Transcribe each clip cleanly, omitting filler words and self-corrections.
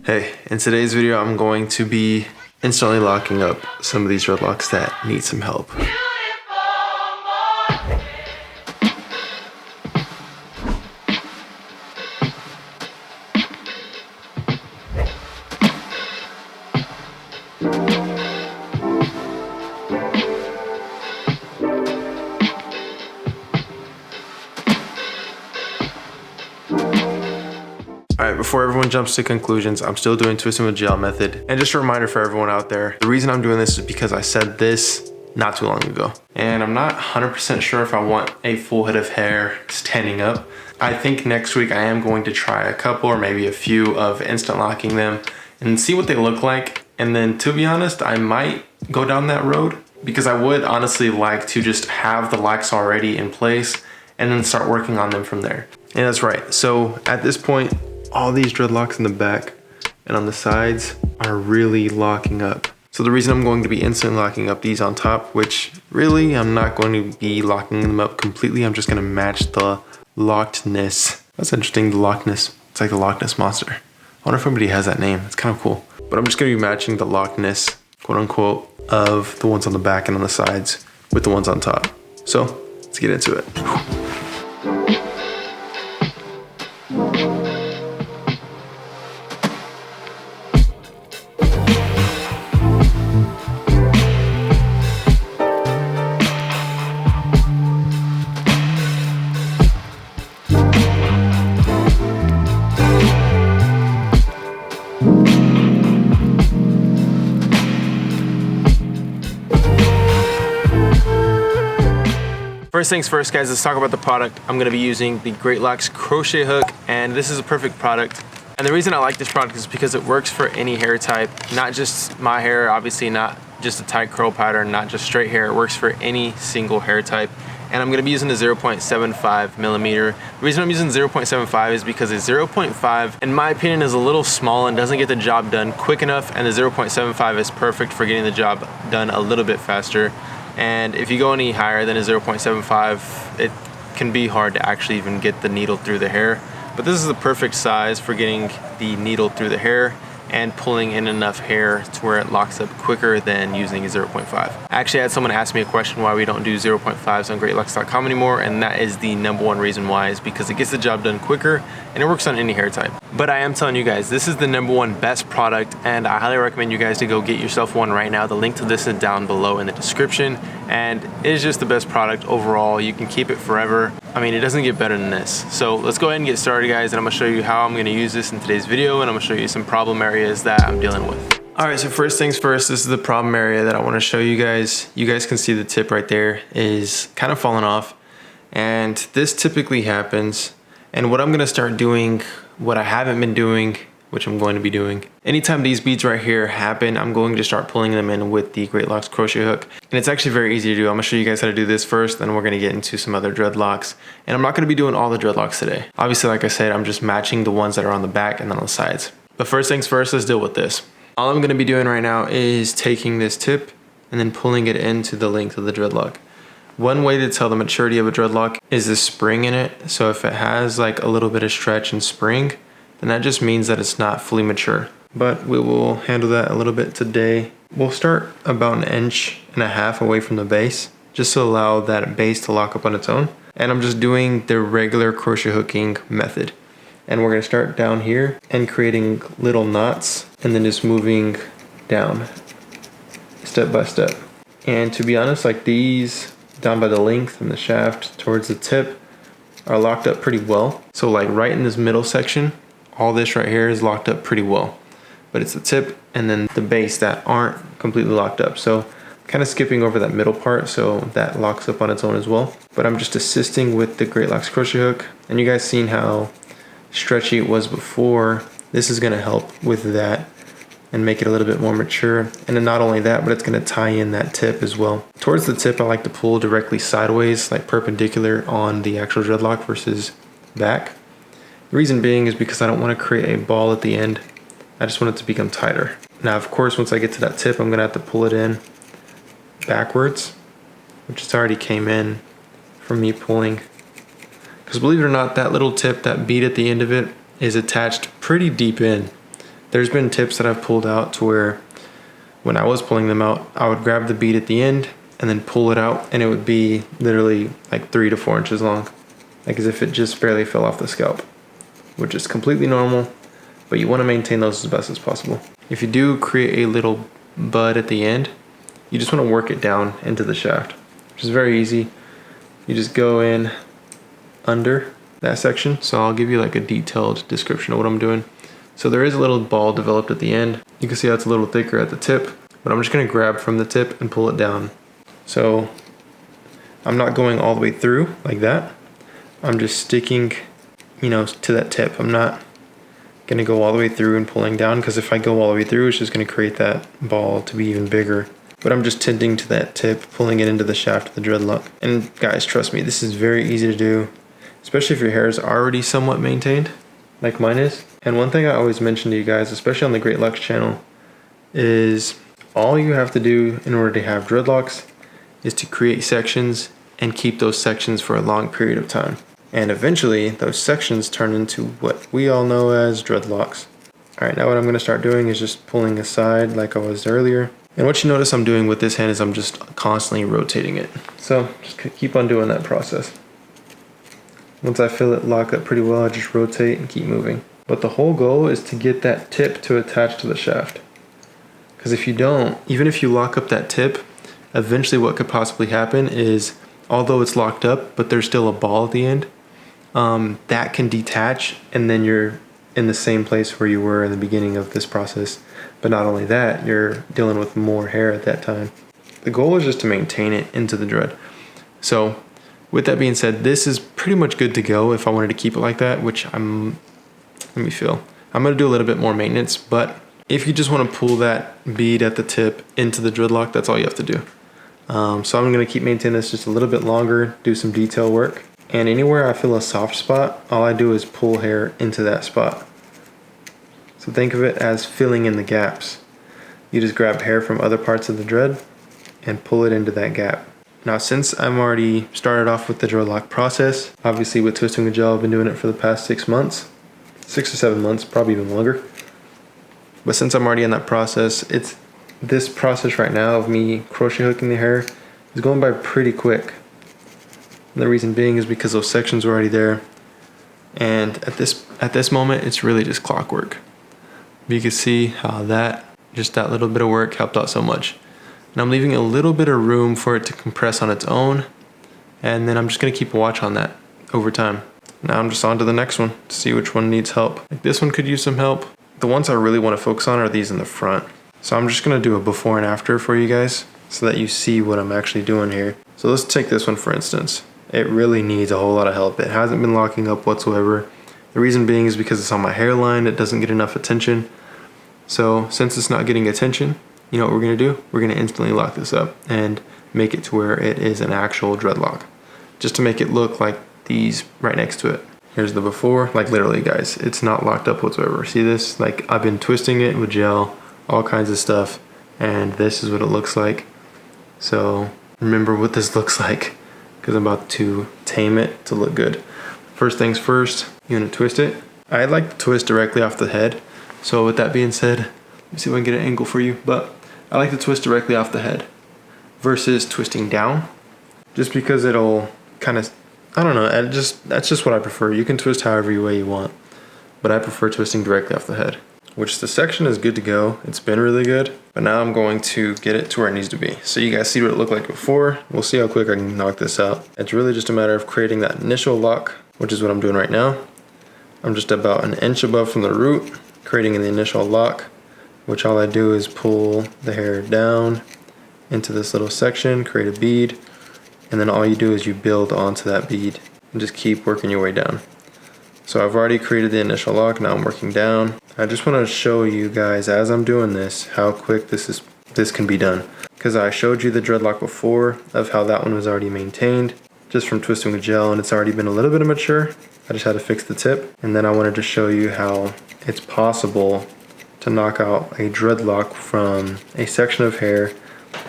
Hey, in today's video I'm going to be instantly locking up some of these dreadlocks that need some help. Alright, before everyone jumps to conclusions, I'm still doing twisting with gel method. And just a reminder for everyone out there, the reason I'm doing this is because I said this not too long ago. And I'm not 100% sure if I want a full head of hair standing up. I think next week I am going to try a couple or maybe a few of instant locking them and see what they look like. And then to be honest, I might go down that road because I would honestly like to just have the locks already in place and then start working on them from there. And that's right. So at this point, all these dreadlocks in the back and on the sides are really locking up. So the reason I'm going to be instantly locking up these on top, which really I'm not going to be locking them up completely. I'm just going to match the lockedness. That's interesting, the lockedness. It's like the Loch Ness Monster. I wonder if anybody has that name. It's kind of cool. But I'm just going to be matching the lockedness, quote unquote, of the ones on the back and on the sides with the ones on top. So let's get into it. First things first, guys, let's talk about the product. I'm gonna be using the Dreadlocks crochet hook, and this is a perfect product. And the reason I like this product is because it works for any hair type, not just my hair, obviously not just a tight curl pattern, not just straight hair. It works for any single hair type. And I'm gonna be using the 0.75 millimeter. The reason I'm using 0.75 is because the 0.5, in my opinion, is a little small and doesn't get the job done quick enough, and the 0.75 is perfect for getting the job done a little bit faster. And if you go any higher than a 0.75, it can be hard to actually even get the needle through the hair. But this is the perfect size for getting the needle through the hair and pulling in enough hair to where it locks up quicker than using a 0.5. I actually had someone ask me a question why we don't do 0.5s on Dreadlocks.com anymore, and that is the #1 reason why, is because it gets the job done quicker and it works on any hair type. But I am telling you guys, this is the #1 best product, and I highly recommend you guys to go get yourself one right now. The link to this is down below in the description, and it is just the best product overall. You can keep it forever. I mean, it doesn't get better than this. So let's go ahead and get started, guys, and I'm gonna show you how I'm gonna use this in today's video, and I'm gonna show you some problem areas that I'm dealing with. All right, so first things first, this is the problem area that I wanna show you guys. You guys can see the tip right there is kind of falling off, and this typically happens. And what I'm gonna start doing, what I haven't been doing, which I'm going to be doing, anytime these beads right here happen, I'm going to start pulling them in with the Dreadlocks crochet hook. And it's actually very easy to do. I'm gonna show you guys how to do this first, then we're gonna get into some other dreadlocks. And I'm not gonna be doing all the dreadlocks today. Obviously, like I said, I'm just matching the ones that are on the back and then on the sides. But first things first, let's deal with this. All I'm gonna be doing right now is taking this tip and then pulling it into the length of the dreadlock. One way to tell the maturity of a dreadlock is the spring in it. So if it has like a little bit of stretch and spring, then that just means that it's not fully mature. But we will handle that a little bit today. We'll start about 1.5 inches away from the base, just to allow that base to lock up on its own. And I'm just doing the regular crochet hooking method. And we're gonna start down here and creating little knots and then just moving down step by step. And to be honest, like these down by the length and the shaft towards the tip are locked up pretty well. So like right in this middle section, all this right here is locked up pretty well. But it's the tip and then the base that aren't completely locked up. So kind of skipping over that middle part so that locks up on its own as well. But I'm just assisting with the Dreadlocks crochet hook. And you guys seen how stretchy it was before. This is gonna help with that and make it a little bit more mature. And then not only that, but it's gonna tie in that tip as well. Towards the tip, I like to pull directly sideways, like perpendicular on the actual dreadlock versus back. The reason being is because I don't wanna create a ball at the end. I just want it to become tighter. Now, of course, once I get to that tip, I'm gonna have to pull it in backwards, which it's already came in from me pulling. Because believe it or not, that little tip, that bead at the end of it, is attached pretty deep in. There's been tips that I've pulled out to where when I was pulling them out, I would grab the bead at the end and then pull it out, and it would be literally like 3 to 4 inches long, like as if it just barely fell off the scalp, which is completely normal, but you want to maintain those as best as possible. If you do create a little bud at the end, you just want to work it down into the shaft, which is very easy. You just go in under that section. So I'll give you like a detailed description of what I'm doing. So there is a little ball developed at the end. You can see how it's a little thicker at the tip, but I'm just going to grab from the tip and pull it down. So I'm not going all the way through like that. I'm just sticking, you know, to that tip. I'm not going to go all the way through and pulling down, because if I go all the way through, it's just going to create that ball to be even bigger. But I'm just tending to that tip, pulling it into the shaft of the dreadlock. And guys, trust me, this is very easy to do, especially if your hair is already somewhat maintained, like mine is. And one thing I always mention to you guys, especially on the Dreadlocks channel, is all you have to do in order to have dreadlocks is to create sections and keep those sections for a long period of time. And eventually, those sections turn into what we all know as dreadlocks. All right, now what I'm gonna start doing is just pulling aside like I was earlier. And what you notice I'm doing with this hand is I'm just constantly rotating it. So just keep on doing that process. Once I feel it lock up pretty well, I just rotate and keep moving. But the whole goal is to get that tip to attach to the shaft. Because if you don't, even if you lock up that tip, eventually what could possibly happen is, although it's locked up, but there's still a ball at the end, that can detach, and then you're in the same place where you were in the beginning of this process. But not only that, you're dealing with more hair at that time. The goal is just to maintain it into the dread. So with that being said, this is pretty much good to go if I wanted to keep it like that, which let me feel. I'm gonna do a little bit more maintenance, but if you just wanna pull that bead at the tip into the dreadlock, that's all you have to do. So I'm gonna keep maintaining this just a little bit longer, do some detail work. And anywhere I feel a soft spot, all I do is pull hair into that spot. So think of it as filling in the gaps. You just grab hair from other parts of the dread and pull it into that gap. Now, since I'm already started off with the dreadlock process, obviously with twisting the gel, I've been doing it for the past 6 months, 6 or 7 months, probably even longer. But since I'm already in that process, this process right now of me crochet hooking the hair is going by pretty quick. And the reason being is because those sections were already there. And at this moment, it's really just clockwork. You can see how that little bit of work helped out so much. And I'm leaving a little bit of room for it to compress on its own. And then I'm just gonna keep a watch on that over time. Now I'm just on to the next one to see which one needs help. Like this one could use some help. The ones I really wanna focus on are these in the front. So I'm just gonna do a before and after for you guys so that you see what I'm actually doing here. So let's take this one for instance. It really needs a whole lot of help. It hasn't been locking up whatsoever. The reason being is because it's on my hairline, it doesn't get enough attention. So since it's not getting attention, you know what we're gonna do? We're gonna instantly lock this up and make it to where it is an actual dreadlock, just to make it look like these right next to it. Here's the before, like literally guys, it's not locked up whatsoever. See this? Like I've been twisting it with gel, all kinds of stuff, and this is what it looks like. So remember what this looks like, because I'm about to tame it to look good. First things first, you're gonna twist it. I like to twist directly off the head. So with that being said, let me see if I can get an angle for you, but I like to twist directly off the head versus twisting down, just because it'll kind of, I don't know, that's just what I prefer. You can twist however way you want, but I prefer twisting directly off the head, which the section is good to go. It's been really good, but now I'm going to get it to where it needs to be. So you guys see what it looked like before. We'll see how quick I can knock this out. It's really just a matter of creating that initial lock, which is what I'm doing right now. I'm just about an inch above from the root, creating the initial lock, which all I do is pull the hair down into this little section, create a bead, and then all you do is you build onto that bead and just keep working your way down. So I've already created the initial lock, now I'm working down. I just want to show you guys as I'm doing this how quick this can be done, because I showed you the dreadlock before of how that one was already maintained just from twisting the gel, and it's already been a little bit immature. I just had to fix the tip, and then I wanted to show you how it's possible to knock out a dreadlock from a section of hair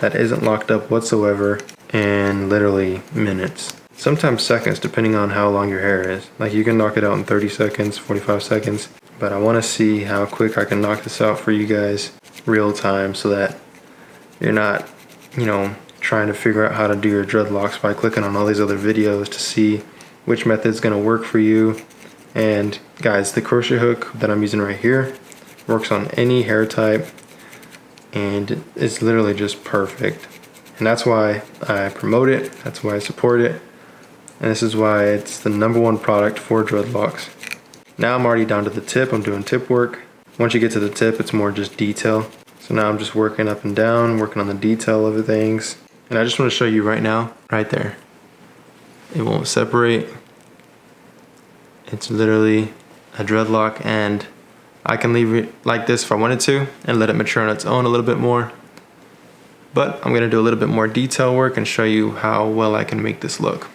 that isn't locked up whatsoever in literally minutes, sometimes seconds, depending on how long your hair is. Like you can knock it out in 30 seconds, 45 seconds, but I want to see how quick I can knock this out for you guys real time so that you're not, you know, trying to figure out how to do your dreadlocks by clicking on all these other videos to see which method is going to work for you. And guys, the crochet hook that I'm using right here works on any hair type and it's literally just perfect. And that's why I promote it, that's why I support it, and this is why it's the #1 product for dreadlocks. Now I'm already down to the tip, I'm doing tip work. Once you get to the tip, it's more just detail. So now I'm just working up and down, working on the detail of the things. And I just want to show you right now, right there. It won't separate. It's literally a dreadlock, and I can leave it like this if I wanted to and let it mature on its own a little bit more. But I'm gonna do a little bit more detail work and show you how well I can make this look.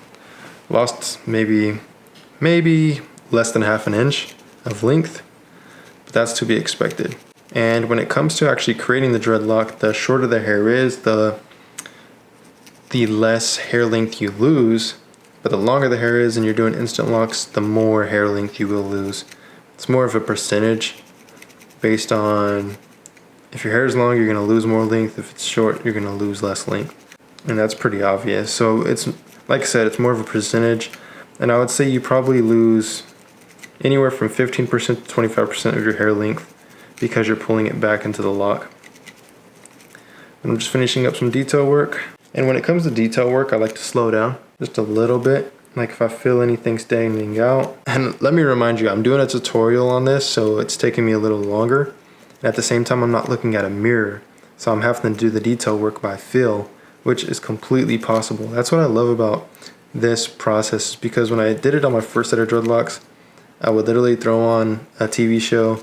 Lost maybe less than ½ an inch of length, but that's to be expected. And when it comes to actually creating the dreadlock, the shorter the hair is, the less hair length you lose. But the longer the hair is and you're doing instant locks, the more hair length you will lose. It's more of a percentage based on if your hair is long, you're gonna lose more length. If it's short, you're gonna lose less length. And that's pretty obvious. So it's, like I said, it's more of a percentage. And I would say you probably lose anywhere from 15% to 25% of your hair length because you're pulling it back into the lock. And I'm just finishing up some detail work. And when it comes to detail work, I like to slow down just a little bit. Like if I feel anything standing out. And let me remind you, I'm doing a tutorial on this, so it's taking me a little longer. And at the same time, I'm not looking at a mirror. So I'm having to do the detail work by feel, which is completely possible. That's what I love about this process, because when I did it on my first set of dreadlocks, I would literally throw on a TV show,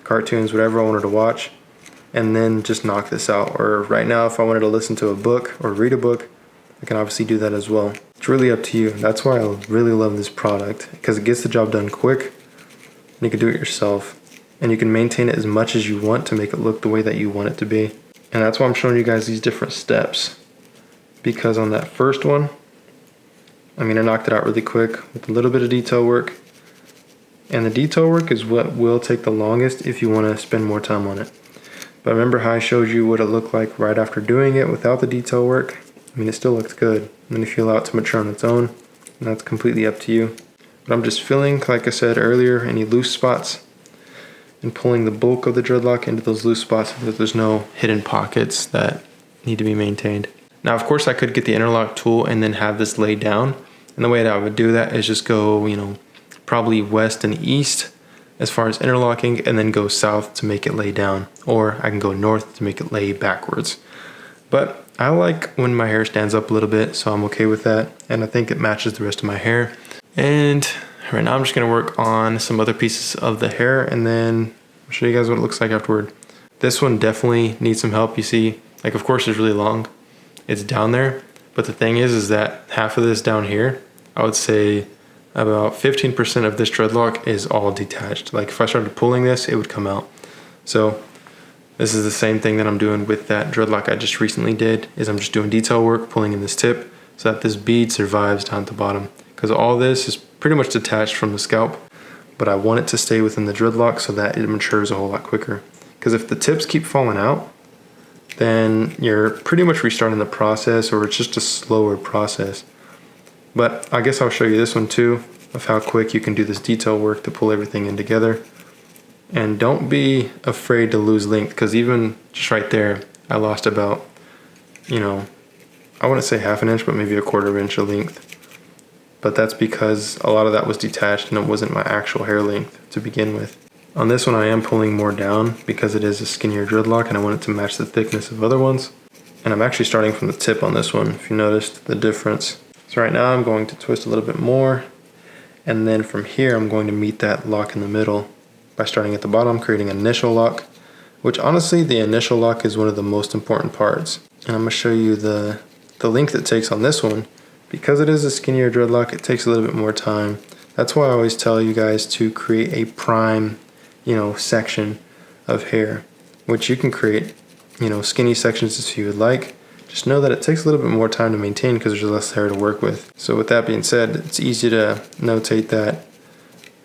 cartoons, whatever I wanted to watch, and then just knock this out. Or right now, if I wanted to listen to a book or read a book, I can obviously do that as well. It's really up to you. That's why I really love this product, because it gets the job done quick, and you can do it yourself. And you can maintain it as much as you want to make it look the way that you want it to be. And that's why I'm showing you guys these different steps. Because on that first one, I knocked it out really quick with a little bit of detail work. And the detail work is what will take the longest if you want to spend more time on it. But remember how I showed you what it looked like right after doing it without the detail work? It still looks good. And then if you allow it to mature on its own, that's completely up to you. But I'm just filling, like I said earlier, any loose spots and pulling the bulk of the dreadlock into those loose spots so that there's no hidden pockets that need to be maintained. Now, of course, I could get the interlock tool and then have this laid down. And the way that I would do that is just go, probably west and east as far as interlocking, and then go south to make it lay down. Or I can go north to make it lay backwards. But I like when my hair stands up a little bit, so I'm okay with that. And I think it matches the rest of my hair. And right now I'm just gonna work on some other pieces of the hair, and then I'll show you guys what it looks like afterward. This one definitely needs some help. You see, of course it's really long. It's down there, but the thing is that half of this down here, I would say about 15% of this dreadlock is all detached. Like if I started pulling this, it would come out. So this is the same thing that I'm doing with that dreadlock I just recently did, is I'm just doing detail work, pulling in this tip so that this bead survives down at the bottom. Because all this is pretty much detached from the scalp, but I want it to stay within the dreadlock so that it matures a whole lot quicker. Because if the tips keep falling out, then you're pretty much restarting the process, or it's just a slower process. But I guess I'll show you this one too, of how quick you can do this detail work to pull everything in together. And don't be afraid to lose length, because even just right there, I lost about, I wouldn't say ½ an inch, but maybe ¼ inch of length. But that's because a lot of that was detached and it wasn't my actual hair length to begin with. On this one I am pulling more down because it is a skinnier dreadlock and I want it to match the thickness of other ones. And I'm actually starting from the tip on this one, if you noticed the difference. So right now I'm going to twist a little bit more, and then from here I'm going to meet that lock in the middle by starting at the bottom, creating an initial lock, which honestly the initial lock is one of the most important parts. And I'm going to show you the length it takes on this one. Because it is a skinnier dreadlock, it takes a little bit more time. That's why I always tell you guys to create a prime, section of hair, which you can create, skinny sections if you would like. Just know that it takes a little bit more time to maintain because there's less hair to work with. So with that being said, it's easy to notate that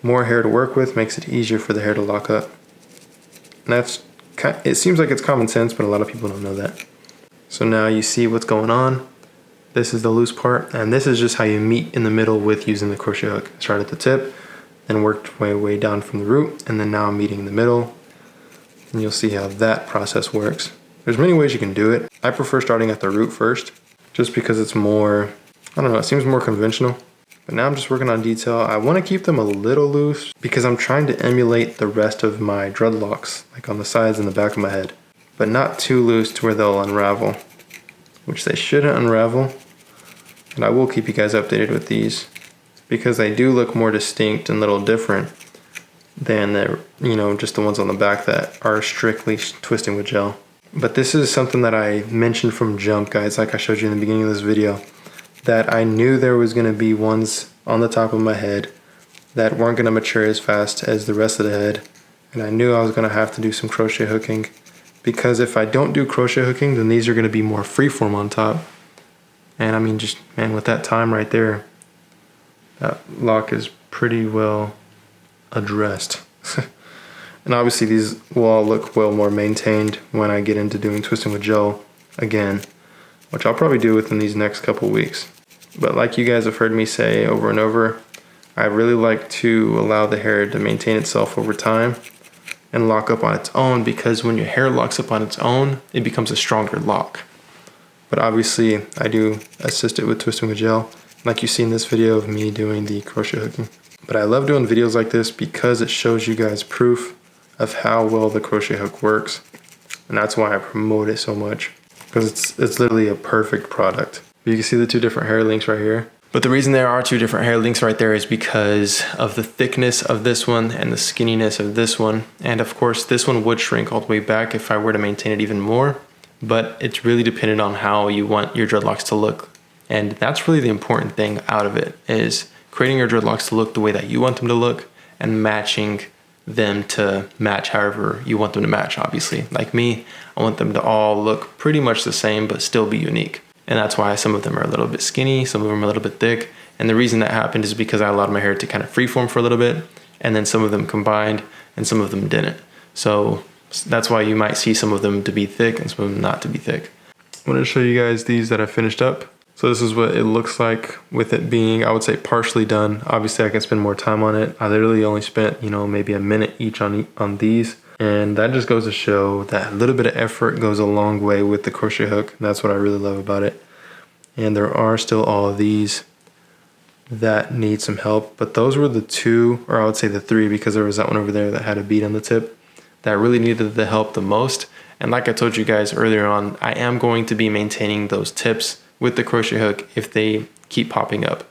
More hair to work with makes it easier for the hair to lock up. And it seems like it's common sense, but a lot of people don't know that. So now you see what's going on. This is the loose part, and this is just how you meet in the middle with using the crochet hook. Start at the tip, then worked my way down from the root, and then now I'm meeting in the middle. And you'll see how that process works. There's many ways you can do it. I prefer starting at the root first, just because it's more, I don't know, it seems more conventional. But now I'm just working on detail. I want to keep them a little loose because I'm trying to emulate the rest of my dreadlocks, like on the sides and the back of my head, but not too loose to where they'll unravel, which they shouldn't unravel. And I will keep you guys updated with these because they do look more distinct and a little different than just the ones on the back that are strictly twisting with gel. But this is something that I mentioned from jump, guys, like I showed you in the beginning of this video, that I knew there was going to be ones on the top of my head that weren't going to mature as fast as the rest of the head. And I knew I was going to have to do some crochet hooking, because if I don't do crochet hooking, then these are going to be more freeform on top. And I mean, just, man, with that time right there, that lock is pretty well addressed. And obviously these will all look well more maintained when I get into doing twisting with gel again, which I'll probably do within these next couple weeks. But like you guys have heard me say over and over, I really like to allow the hair to maintain itself over time and lock up on its own, because when your hair locks up on its own, it becomes a stronger lock. But obviously I do assist it with twisting with gel, like you see in this video of me doing the crochet hooking. But I love doing videos like this because it shows you guys proof of how well the crochet hook works. And that's why I promote it so much, because it's literally a perfect product. You can see the two different hair lengths right here. But the reason there are two different hair lengths right there is because of the thickness of this one and the skinniness of this one. And of course, this one would shrink all the way back if I were to maintain it even more. But it's really dependent on how you want your dreadlocks to look. And that's really the important thing out of it, is creating your dreadlocks to look the way that you want them to look and matching them to match however you want them to match, obviously. Like me, I want them to all look pretty much the same but still be unique. And that's why some of them are a little bit skinny, some of them are a little bit thick. And the reason that happened is because I allowed my hair to kind of freeform for a little bit, and then some of them combined and some of them didn't. So that's why you might see some of them to be thick and some of them not to be thick. I wanted to show you guys these that I finished up. So this is what it looks like with it being, I would say, partially done. Obviously I can spend more time on it. I literally only spent, maybe a minute each on these. And that just goes to show that a little bit of effort goes a long way with the crochet hook. That's what I really love about it. And there are still all of these that need some help, but those were the two, or I would say the three, because there was that one over there that had a bead on the tip that really needed the help the most. And like I told you guys earlier on, I am going to be maintaining those tips with the crochet hook if they keep popping up.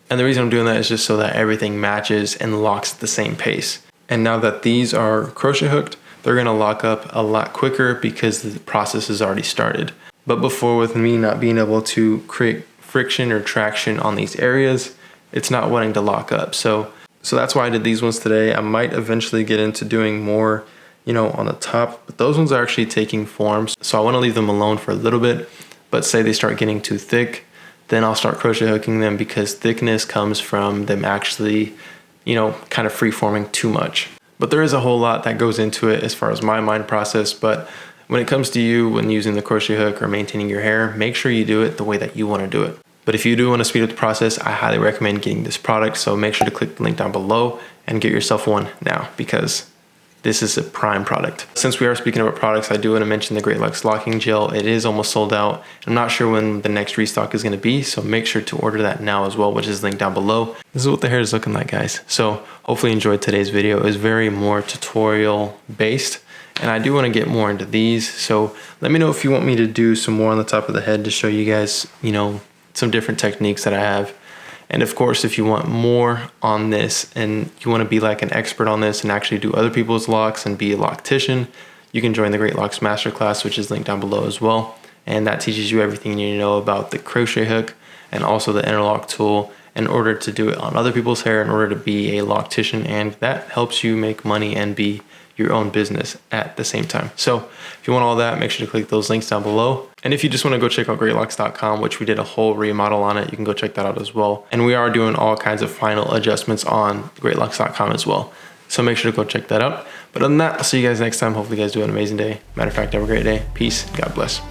And the reason I'm doing that is just so that everything matches and locks at the same pace. And now that these are crochet hooked, they're gonna lock up a lot quicker because the process has already started. But before, with me not being able to create friction or traction on these areas, it's not wanting to lock up. So that's why I did these ones today. I might eventually get into doing more, on the top, but those ones are actually taking forms. So I wanna leave them alone for a little bit. But say they start getting too thick, then I'll start crochet hooking them, because thickness comes from them actually, kind of free forming too much. But there is a whole lot that goes into it as far as my mind process. But when it comes to you, when using the crochet hook or maintaining your hair, make sure you do it the way that you want to do it. But if you do want to speed up the process, I highly recommend getting this product. So make sure to click the link down below and get yourself one now, because this is a prime product. Since we are speaking about products, I do want to mention the Dreadlocks locking gel. It is almost sold out. I'm not sure when the next restock is going to be, so make sure to order that now as well, which is linked down below. This is what the hair is looking like, guys. So hopefully you enjoyed today's video. It was very more tutorial based, and I do want to get more into these. So let me know if you want me to do some more on the top of the head to show you guys, some different techniques that I have. And of course, if you want more on this and you want to be like an expert on this and actually do other people's locks and be a loctician, you can join the Dreadlocks Masterclass, which is linked down below as well. And that teaches you everything you need to know about the crochet hook and also the interlock tool in order to do it on other people's hair, in order to be a loctician. And that helps you make money and be, your own business at the same time. So if you want all that, make sure to click those links down below. And if you just want to go check out greatlocks.com, which we did a whole remodel on it, you can go check that out as well. And we are doing all kinds of final adjustments on greatlocks.com as well. So make sure to go check that out. But other than that, I'll see you guys next time. Hopefully you guys do an amazing day. Matter of fact, have a great day. Peace. God bless.